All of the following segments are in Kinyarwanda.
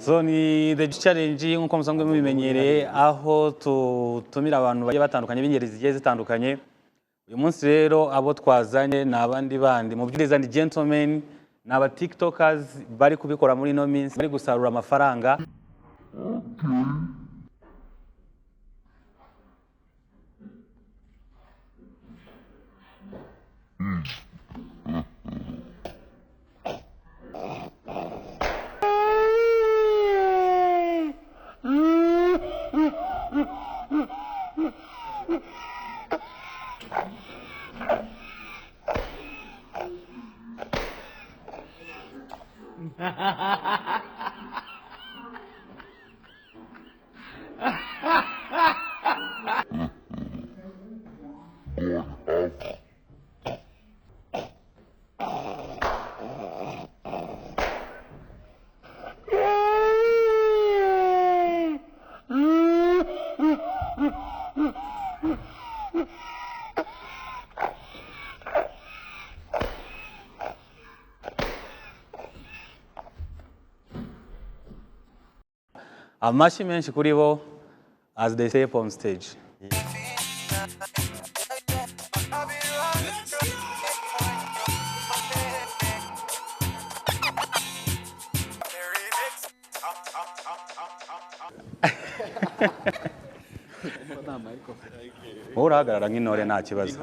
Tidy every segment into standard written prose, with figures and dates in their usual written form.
So ni The Challenge nk'uko musanzwe mubimenyereye aho tutumira abantu bagiye batandukanye b'ingeri zigiye zitandukanye. Uyu munsi rero abo twazanye n'abandi bandi mu by'iriza ni gentlemen n'aba TikTokers bari kubikora muri no minsi bari gusarura amafaranga. Amashi menshi kuri bo as they step on stage. Urahagarara nk'intore nta kibazo.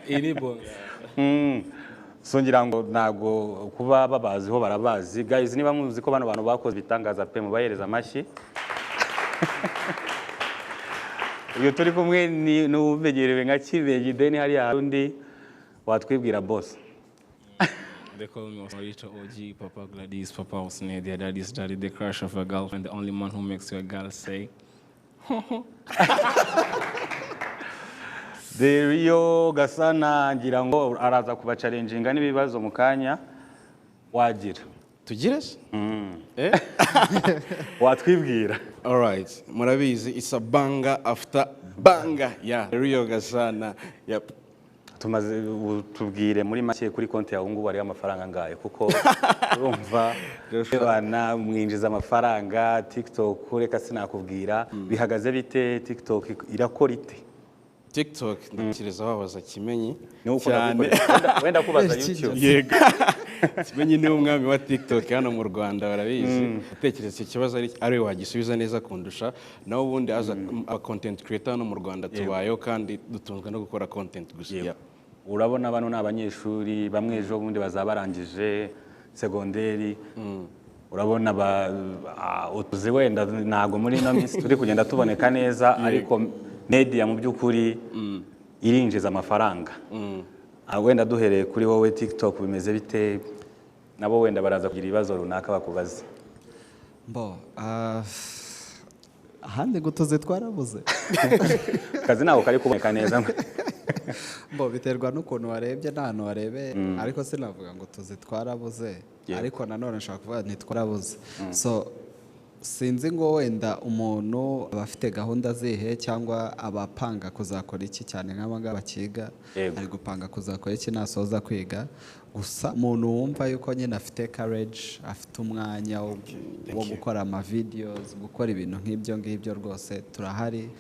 Iribo. So ngira ngo ntago kuba babaziho barabazi. Guys, niba muzi ko bano bantu bakoze bitangaza pe mubahereza amashyi. Iyo turi kumwe ni n'ubegerewe nka Kibeji deni hari harundi watwibwira boss. They call me Osmarito OG, Papa Gladys, Papa Osne, their daddy's daddy, the crush of a girlfriend, the only man who makes your girl say. The Rio Gasana ngira ngo araza kuba challenginga n'ibibazo mu kanya wagira. Tugira? Watwibwira. All right. Murabizi, it's a banger after banger. Yeah, Rio Gasana. Yep. Tumaze tubwire muri make kuri konti yawe ngubu ari amafaranga ngaye kuko urumva bana mwinjiza amafaranga TikTok reka sinakubwira bihagaze bite TikTok irakora ite TikTok ndikiriza babaza Kimenyi cyane wenda kubaza YouTube yego Kimenyi ni umwami wa TikTok hano mu Rwanda barabizi utekereza icyo kibazo ari wagisubiza neza kundusha nawe ubundi aza content creator hano mu Rwanda tubayo kandi dutunzwe no gukora content gusa. Urabona bano n'abanyeshuri bamwe ejo bundi bazabarangije segonderi urabona utuzi wenda ntago muri no minsi turi kugenda tuboneka neza ariko media mu by'ukuri irinjiza amafaranga wenda duhereye kuri wowe TikTok bimeze bite nabo wenda baraza kugira ibibazo runaka bakubaza ahandi gutuze twarabuze kazi nako kari kuboneka neza biterwa n'ukuntu warebye n'ahantu warebe ariko sinavuga ngo tuzi twarabuze ariko nanone nshaka kuvuga ntitwarabuze so sinzi ngo wenda umuntu abafite gahunda zihe cyangwa abapanga kuzakora iki cyane nk'abangaba bakiga ari gupanga kuzakora iki nasoza kwiga gusa umuntu wumva yuko nyine afite courage afite umwanya wo gukora ama videos gukora ibintu nk'ibyo ngibyo rwose turahari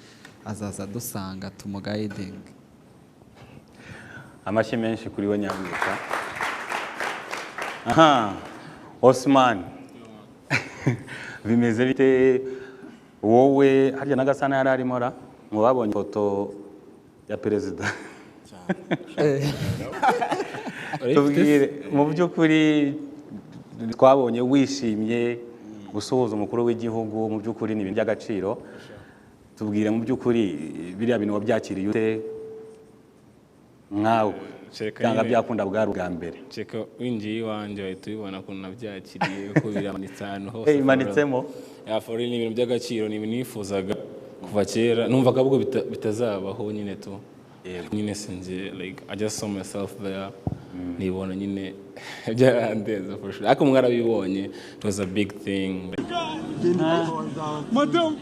azaza dusanga tumuguiding. Amashyi menshi kuri we Nyamuneka. Aha Osman bimeze bite wowe harya nagasana yari arimo ra mu babonye foto ya perezida tubwire mu by'ukuri twabonye wishimye gusuhuza umukuru w'igihugu mu by'ukuri ni ibintu by'agaciro tubwire mu by'ukuri biriya bintu wabyakiriye ute nkawe cyangwa byakunda bwa mbere Cheka winjiye iwanje bahita ubibona ko nabyakiriye ko biramanitse ahantu hose imanitsemo for real ni ibintu by'agaciro ni ibintu nifuzaga kuva kera numvaga ahubwo bitazabaho nyine tu nyine sinje like I just saw myself there nibona nyine byarandeza for sure ariko mwarabibonye it was a big thing Madam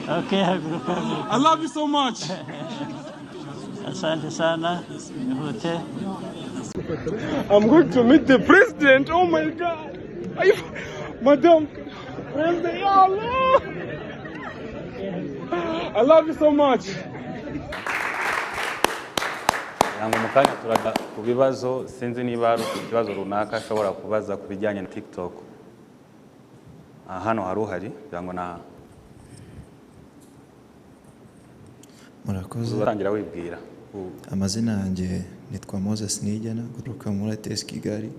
Okay, I love you so much. Asante sana. Nihute. I'm going to meet the president. Oh my God. Madam President, ya Allah. I love you so much. Yango mukanya turaga ku bibazo sinzi niba ari ikibazo runaka ashobora kubaza ku bijyanye na TikTok. Hano haruhari yango na Murakoze. Uzatangira wibwira. Amazina yanjye nitwa Moses Nijana guturuka muri ATS Kigali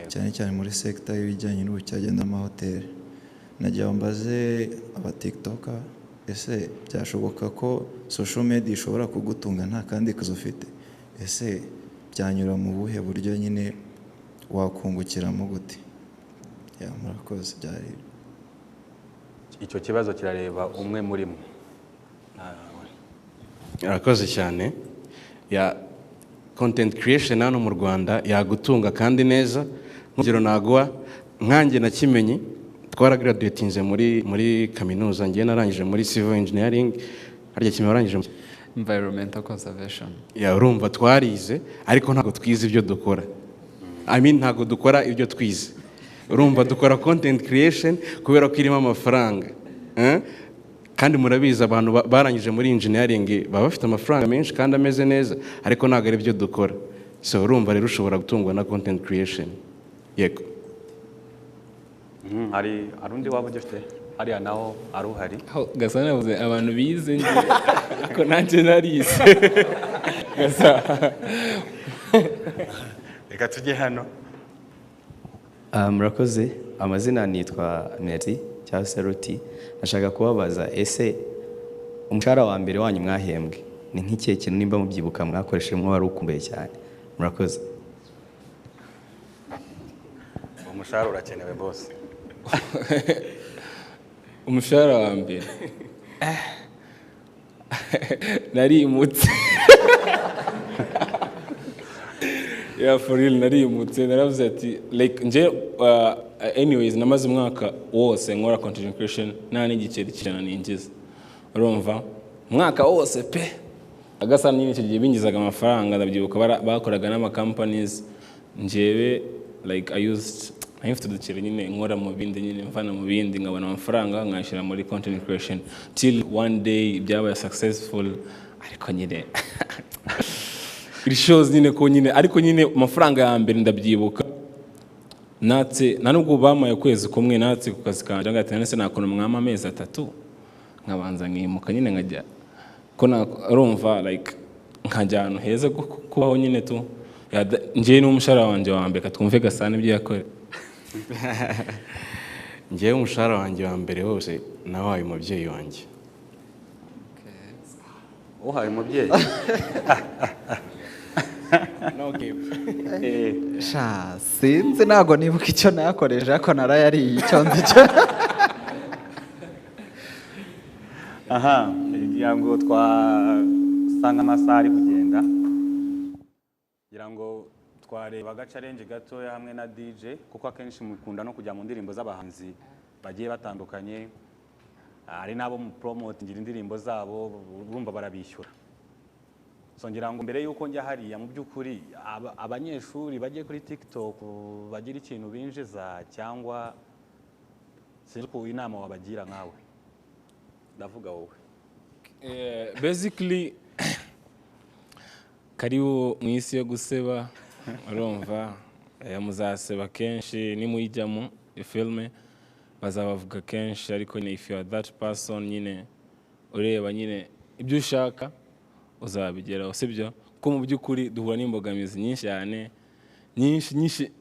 cyane cyane muri sector y'ibijyanye n'ubucyagenda n'amahoteli. Nagiye mbaze aba TikToker ese byashoboka ko social media ishobora kugutunga nta kandi kazi ufite? Ese byanyura mu buhe buryo nyine wakungukiramo gute? Ya murakoze byari. Icyo kibazo kirareba umwe muri mwe. Arakoze cyane. Ya content creation hano mu Rwanda yagutunga kandi neza. Ngiro nagwa nkanjye na Kimenyi twaragraduatinze muri kaminuza, ngiye narangije muri civil engineering, harya Kimenyi warangije environmental conservation. Ya urumva twarize ariko ntago twize ibyo dukora. I mean ntago dukora ibyo twize. Urumva dukora content creation kubera ko irimo amafaranga. Kandi murabizi abantu barangije muri engineering baba bafite amafaranga menshi kandi ameze neza ariko ntago ari byo dukora. So urumva rero ushobora gutungwa na content creation. Yego. Hari arundi waba ugifite hariya naho aruhari. Gasa navuze abantu bize nje ko nanjye narize. Gasa. Reka tujye hano. Murakoze, amazina nitwa Neri cyangwa se Ruti. Nashaka kubabaza ese umushahara wa mbere wanyu mwahembwe ni nk'ikihe kintu nimba mubyibuka mwakoresheje mwo wari ukumbuye cyane? Murakoze. Umushahara urakenewe boss. Umushahara wa mbere narimutse. Yeah, for real narimutse naravuze ati like nje anyways namaze umwaka wose nkora content creation nta n'igiceri cyane ninjiza. Urumva umwaka wose pe agasa nyine icyo gihe bingizaga amafaranga ndabyibuka bakoraga n'ama companies njyewe like I used to nyine nkora mu bindi nyine mvana mu bindi nkabona amafaranga nkashira muri content creation till one day byabaye successful ariko nyine it shows nyine ko nyine ariko nyine amafaranga ya mbere ndabyibuka natse nanubwo bamaye kwezi kumwe natse ku kazi kanje ngati nese nakona mwama amezi 3 nkabanza nkimuka nyine nkajya ko urumva like nkajyana heza kubaho nyine tu nje n'umushahara wanje wa mbere katwumve Gasana ibyo yakora. Ngiye umushahara wanjye wa mbere hose nawaye umubyeyi wanjye. Uhaye umubyeyi. No give. Sha sinzi nago nibuka icyo nakoreje ariko narayariye icyo nzi cyo. Aha, yango twasanga amasaha ari kugenda. Ngira ngo twareba challenge gatoya hamwe na DJ kuko akenshi mukunda no kujya mu ndirimbo z'abahanzi bagiye batandukanye. Ari nabo mu promote ngira indirimbo zabo urumva barabishyura. So ngira ngo mbere yuko njya hariya mu by'ukuri abanyeshuri bagiye kuri TikTok bagira ikintu binjiza cyangwa sinzi ko inama wabagira nkawe. Ndavuga wowe. Basically karibu mu isi yo guseba urumva muzaseba kenshi nimuyijyamo filme bazabavuga kenshi ariko nyine if you are that person nyine ureba nyine ibyo ushaka uzabigeraho sibyo ko mu by'ukuri duhura n'imbogamizi nyinshi cyane nyinshi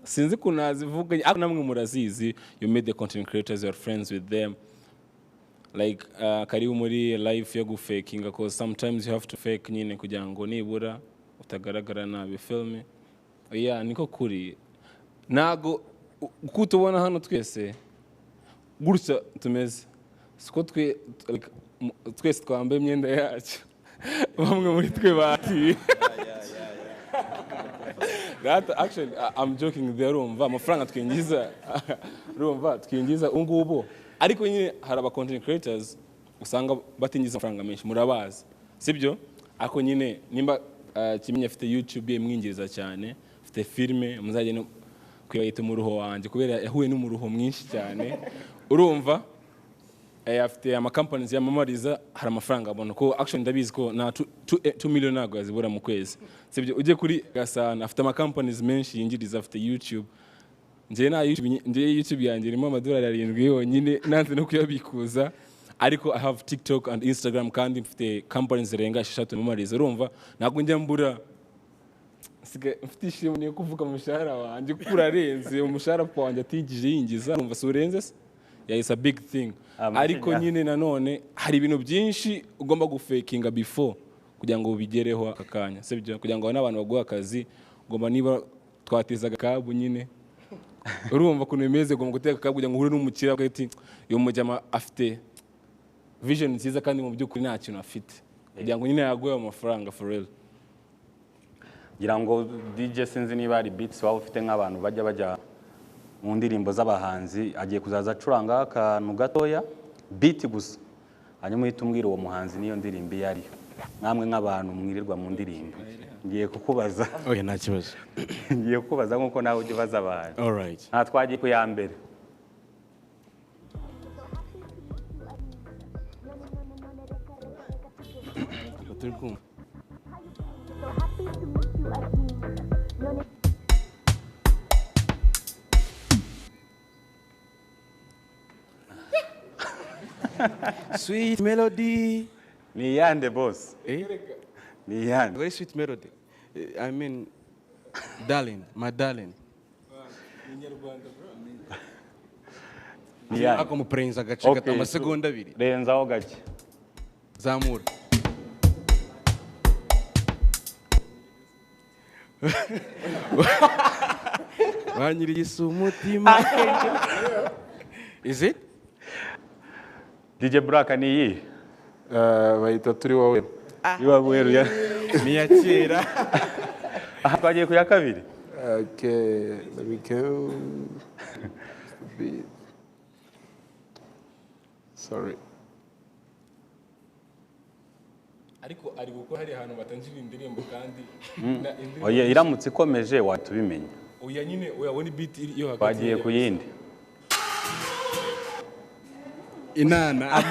sinzi ko nazivuga ariko namwe murazizi. You meet the content creators, you are friends with them like karibu muri life yo gufakinga because sometimes you have to fake nyine kugira ngo nibura utagaragara nabi filme. Yeah, niko kuri nago kutubona hano twese gutya tumeze siko twese twambaye imyenda yacu bamwe muri twe bati that actually I'm joking there urumva amafaranga twinjiza urumva twinjiza ungubo ariko nyine hari aba content creators usanga batinjiza amafaranga menshi murabazi sibyo ako nyine nimba Kimenyi afite YouTube imwinjiriza cyane, afite filime muzajye no kwiyita umuruho wanjye kubera yahuye n'umuruho mwinshi cyane. Urumva afite ama companies yamamariza, hari amafaranga abona ko actually ndabizi ko na 2 million ntabwo yazibura mu kwezi. Sibyo ujye kuri Gasana afite ama companies menshi yinjiriza, afite YouTube. Nje YouTube yanjye irimo amadolari 7 yonyine nanze no kuyabikuza, ariko I have TikTok and Instagram kandi mfite companies zirenga 6 mamariza. Urumva ntabwo njya mbura mfite ishimwe yo kuvuga umushahara wanjye kurarenze umushahara wanjye atigije yinjiza. Urumva so urenze is a big thing. Ariko nyine nanone hari ibintu byinshi ugomba gufakinga before kugira ngo ubigereho akakanya. Sibyo kugira ngo n'abantu baguha akazi ugomba niba twatezaga kabu nyine urumva kuntu bimeze ugomba guteka kabu kugira ngo uhure n'umukira ati uyu mujyama afite vision nziza kandi mu by'ukuri nta kintu afite kugira ngo nyine yaguhe amafaranga for real. Ngira ngo DJ sinzi niba ari beats waba ufite nk'abantu bajya mu ndirimbo z'abahanzi, agiye kuzaza acuranga akantu gatoya beat gusa, hanyuma uhita umbwira uwo muhanzi niyo ndirimbo iyo ariyo. Namwe nk'abantu mwirirwa mu ndirimbo ngiye kukubaza. Oya nta kibazo. Ngiye kukubaza nkuko nawe ujya ubaza abantu. All right. Nta twagiye ku ya mbere. Turi kumwe. Sweet melody. Ni yande boss. Ni yande. Very sweet melody. I mean, darling, my darling. Ni yande. Ako mupenzi agace gato amasegonda 2. Renzaho gake. Zamura. Wanyiriye umutima. Is it? DJ Black ni iyi. Bayita turi wowe. Iwa weru ya. Ni ya kera. Twagiye ku ya kabiri. Okay, let me go. Sorry. Ariko ari gukora hari ahantu batangira indirimbo kandi Oya iramutse ikomeje watubimenya. oya nyine oya woni beat iyo hagati. Twagiye ku yindi. Inana.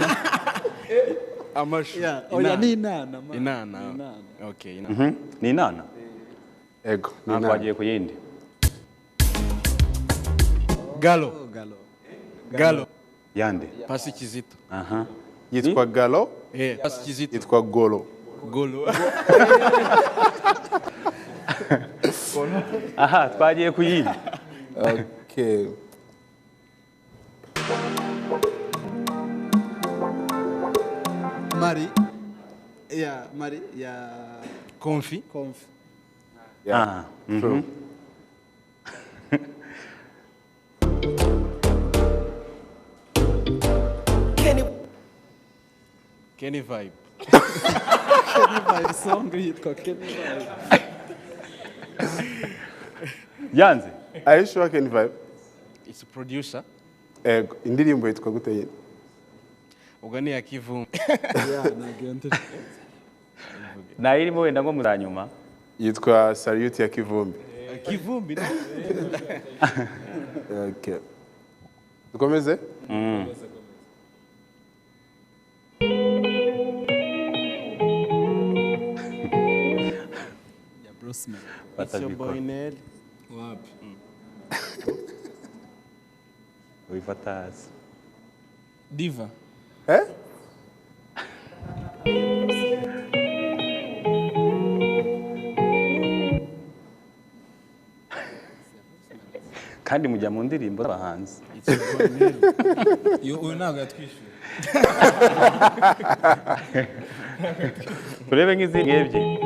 Amashu. Oya ni inana. Inana. Okay, inana. Ni inana. Ego. Twagiye ku yindi. Galo. Galo. Yande. Pasi Kizito. Aha. Yitwa Galo. Pasi Kizito. Yitwa Golo. Golo. Aha, twagiye ku yindi. Okay. Mari ya Konfi. Ah. True. Kenny Vibe. Vibe song yitwa Kenny Vibe. Yanze. Are you sure Kenny Vibe? It's a producer. Ego. Indirimbo yitwa gute yindi? Ubwo ni ya Kivumbi. Na irimo wenda ngo muzanyuma. Yitwa Salute ya Kivumbi. Kivumbi. Okay. Dukomeze? Ya Bruce Melody. It's your boy Ned. Wapi? Wifatazi. Diva. Eh? Kandi mujya mu ndirimbo z'abahanzi. Yo uyu ntabwo yatwishyuye. Turebe nk'izindi ebyiri.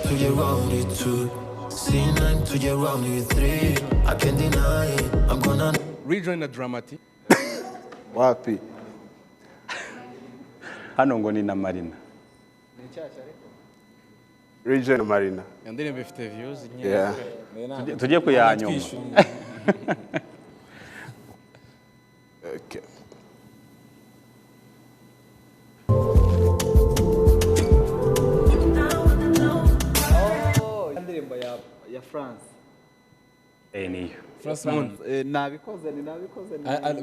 To your round it two, C9 to your round it 3. I can't deny it. I'm gonna Rejoin the Dramati. Wapi? Hano ngo ni na Marina. Region Marina. Yandirimbo ifite views Yeah. Tujye ku ya nyuma. Okay. ya France. Niyo. France Moon. Nabikoze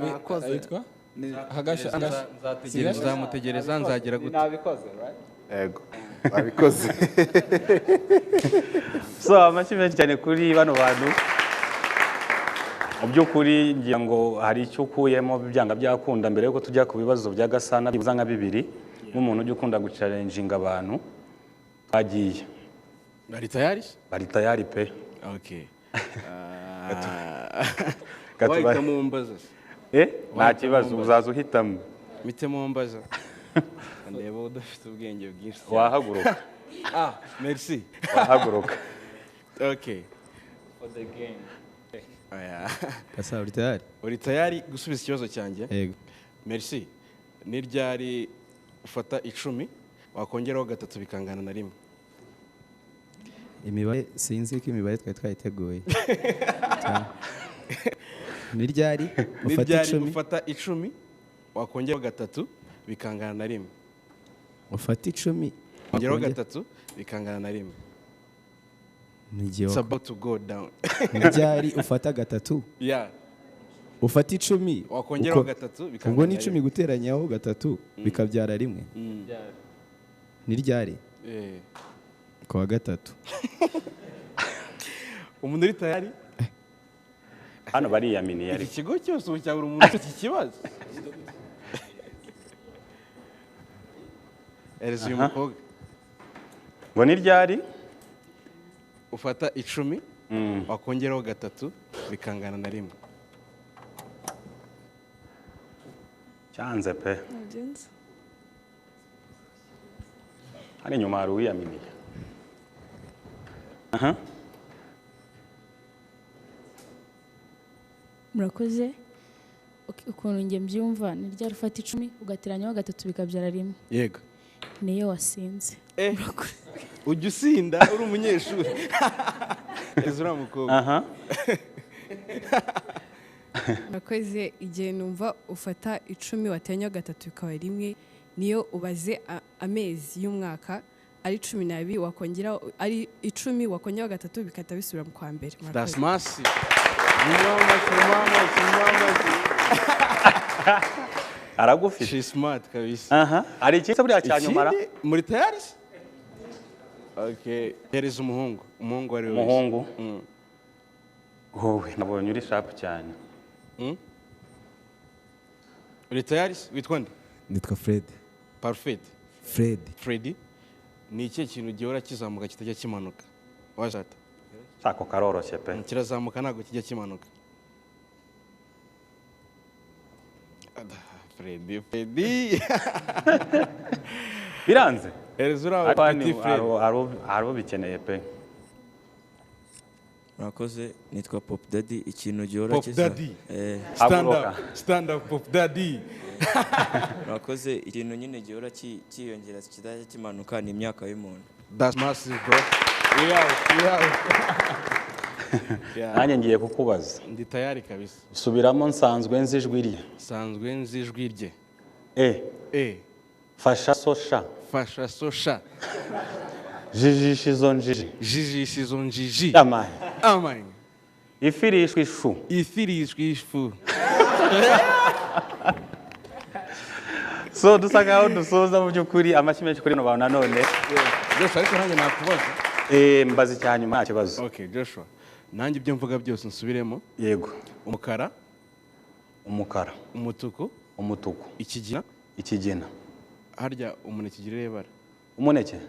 nakoze. Yitwa? Hagasha. Nzamutegereza nzagera gute? Nabikoze, right? Yego. Abikoze. So amashyi menshi cyane kuri bano bantu. Mu by'ukuri ngira ngo hari icyo ukuyemo byanga byakunda mbere yuko tujya ku bibazo bya Gasana bibuza nka bibiri nk'umuntu ujya ukunda gucalenjinga abantu bagiye. Bari tayari pe. Okay. Wahitamo mbaza. Nta kibazo uzaza uhitamo. Mitemo mbaza. Ndeba udafite ubwenge bwinshi. Wahaguruka. Merci. Wahaguruka. Okay. For the game. Asa uri tayari? Uri tayari gusubiza ikibazo cyanjye? Yego. Merci. Ni ryari ufata 10 wakongeraho gatatu bikangana na rimwe? Imibare sinzi ko imibare twari twayiteguye. Ni ryari ufata 10 wakongeraho gatatu bikangana na rimwe? Ufata 10 wakongeraho gatatu bikangana na rimwe. It's about to go down. Ni ryari ufata gatatu? Yeah. Ufata 10 wakongeraho gatatu bikangana. Ubwo ni 10 guteranyaho gatatu bikabyara rimwe. Ni ryari? Kwa gatatu. Umuntu uri tayari? Hano bariyaminiye ari. Ikigo cyose ubu cyabura umuntu ufite ikibazo. Erezi umukobwa. Ngo ni ryari? Ufata 10 wakongeraho gatatu bikangana na rimwe. Cyanze pe. Hari nyuma hari uwiyaminiye. Murakoze. Ukuntu nge mbyumva ni ryari ufata 10 ugateranyaho gatatu bikabyara rimwe. Yego. Niyo wasinze. Ujya usinda uri umunyeshuri. Ezura mukobwa. Murakoze igihe numva ufata 10 wateranyaho gatatu bikaba rimwe niyo ubaze amezi y'umwaka ari 12 wakongera ari 10 wakongeraho gatatu bikata bisubira mu kwa mbere. That's massive. Aragufite. She's smart kabisa. Ari ikindi buriya cyanyumara. Muri tayari? Okay. Hereza umuhungu. Umuhungu ari wese. Umuhungu. Wowe nabonye uri sharp cyane. Uri tayari? Witwa nde? Nitwa Fred. Parfait. Freddy. Ni iki kintu gihora kizamuka kitajya kimanuka? Wajata. Sako karoroshye pe. Kirazamuka ntago kijya kimanuka. Freddy. Biranze. Erezura petit Fred. Aro bikeneye pe. Murakoze nitwa Pop Daddy ikintu gihora kiza. Stand up Pop Daddy. Murakoze ikintu nyine gihora kiyongera kidajya kimanuka ni imyaka y'umuntu. That's massive bro. Yeah. Nanjye ngiye kukubaza. Ndi tayari kabisa. Subiramo nsanzwe nzi ijwi rye. Nsanzwe nzi ijwi rye. Fasha sosha. Fasha sosha. Jijishizo njiji. Jijishizo njiji. Amaye. Ifirishwe ishu. Ifirishwe ishu. So dusa ngaho dusoza mu by'ukuri amashyi menshi kuri no bantu nanone. Joshua ariko nanjye nakubaza. Mbazi cyane nta kibazo. Okay Joshua. Nanjye ibyo mvuga byose nsubiremo. Yego. Umukara. Umutuku. Ikigina. Harya umuneke kigira ibara. Umuneke?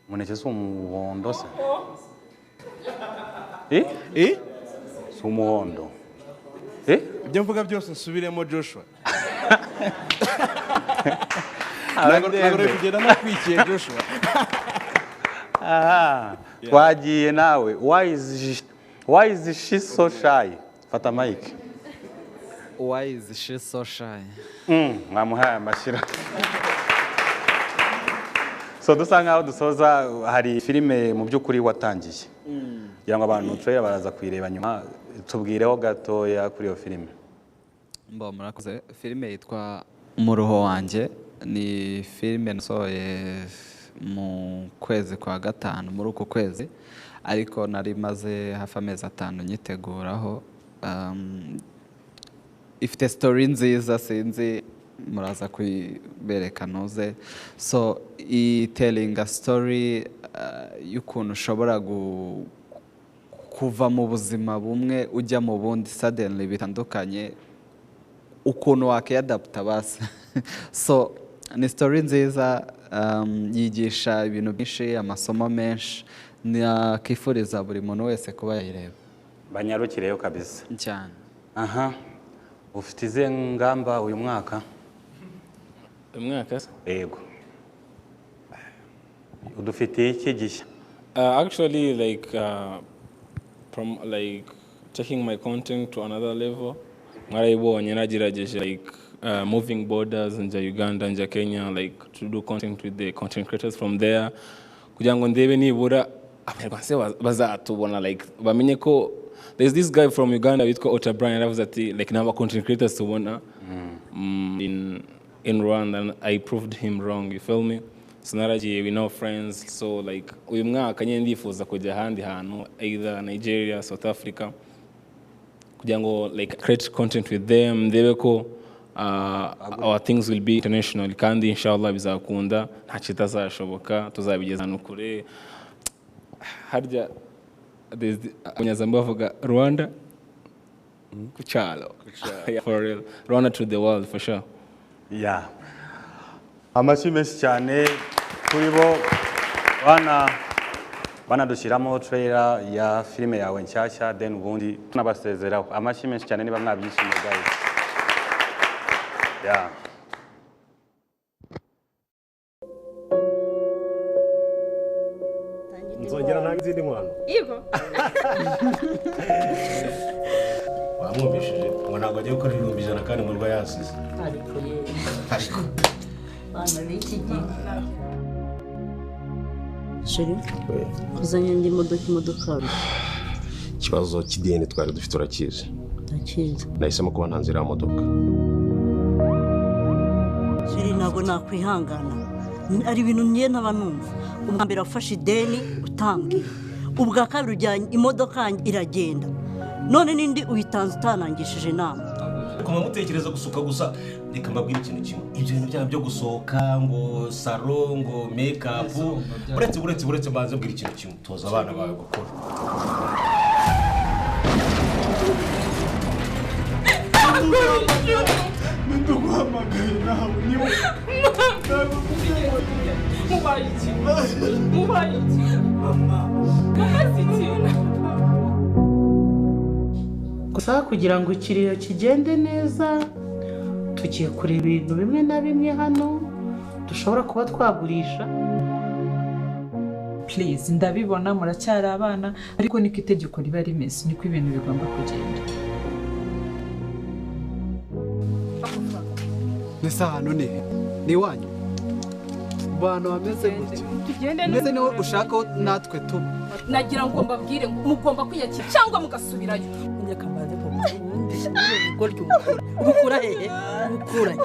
Umuneke si umuhondo se? Si umuhondo. Ibyo mvuga byose nsubiremo Joshua. Nagore kugenda nakwikiye Joshua. Twagiye nawe. Why is she so shy? Fata mic. Why is she so shy? Mwamuhaye amashira. So dusa nkaho dusoza hari filime mu by'ukuri watangiye. Kugira ngo abantu trailer baraza kwireba nyuma tubwireho gatoya kuri iyo filime. Murakoze. Filime yitwa Umuruho wanjye ni filime nasohoye mu kwezi kwa gatanu muri uku kwezi ariko nari maze hafi amezi 5 nyiteguraho ifite story nziza sinzi muraza kuyibereka noze so telling a story y'ukuntu ushobora kuva mu buzima bumwe ujya mu bundi suddenly bitandukanye ukuntu wakiadapta basi so ni story nziza yigisha ibintu byinshi amasomo menshi nakifuriza buri muntu wese kuba yayireba banyarukireyo kabisa cyane aha ufite ize ngamba uyu mwaka yego udufitiye iki gishya actually like from like taking my content to another level mwarayibonye nagerageje like moving borders nja Uganda nja Kenya like to do content with the content creators from there kugira ngo ndebe nibura abanyarwanda bazatubona like bamenye ko there's this guy from Uganda witwa Otta Brian yavuze ati like naba content creators tubona in Rwanda and I proved him wrong, you feel me? So naragiye we know friends so like uyu mwaka nyine ndifuza kujya handi hantu either Nigeria, South Africa kugira ngo like create content with them ndebe ko our things will be international kandi inshallah bizakunda nta kitazashoboka tuzabigeza no kure harya abanyazambu bavuga Rwanda kuchalo for real Rwanda to the world for sure yeah amashyi menshi cyane kuri bo banadushyiramo trailer ya filime yawe nshyashya then ubundi tunabasezeraho amashyi menshi cyane niba mwabyishimiye guys yeah nzongera nanga izindi nkwano yego wamwumvishije ngo ntabwo agiye gukora 100,000 kandi mu rwa yasize ariko bana b'iki gihe sheri kuzanye indi modoka ikibazo cy'ideni twari dufite urakizi nahisemo kuba nta nzira y'imodoka sheri ntabwo nakwihangana ari ibintu ngiye n'abanumva ubwa mbere wafashe ideni utambwiye ubwa kabiri ujyanye imodoka iragenda none n'indi uyitanze utanangishije inama kuma mutekereza gusuka gusa reka mbabwire ikintu kimwe ibyo bintu byabo byo gusohoka ngo salon ngo make up uretse banze mbwira ikintu kimwe toza abana bawe gukora Nduguhamagaye nawe niwe mubaye iki mama gusa kugira ngo ikiriyo kigende neza tugiye kureba ibintu bimwe na bimwe hano dushobora kuba twagurisha please ndabibona muracyari abana ariko niko itegeko riba rimeze niko ibintu bigomba kugenda nisa hano ni wanyu bantu bameze gutya tugende neza niwe ushaka natwe tuba nagira ngo mbabwire mugomba kwiyakira cyangwa mugasubirayo njyaka mbaze ko ubundi ubwo ry'ukura ubukura hehe ubukura he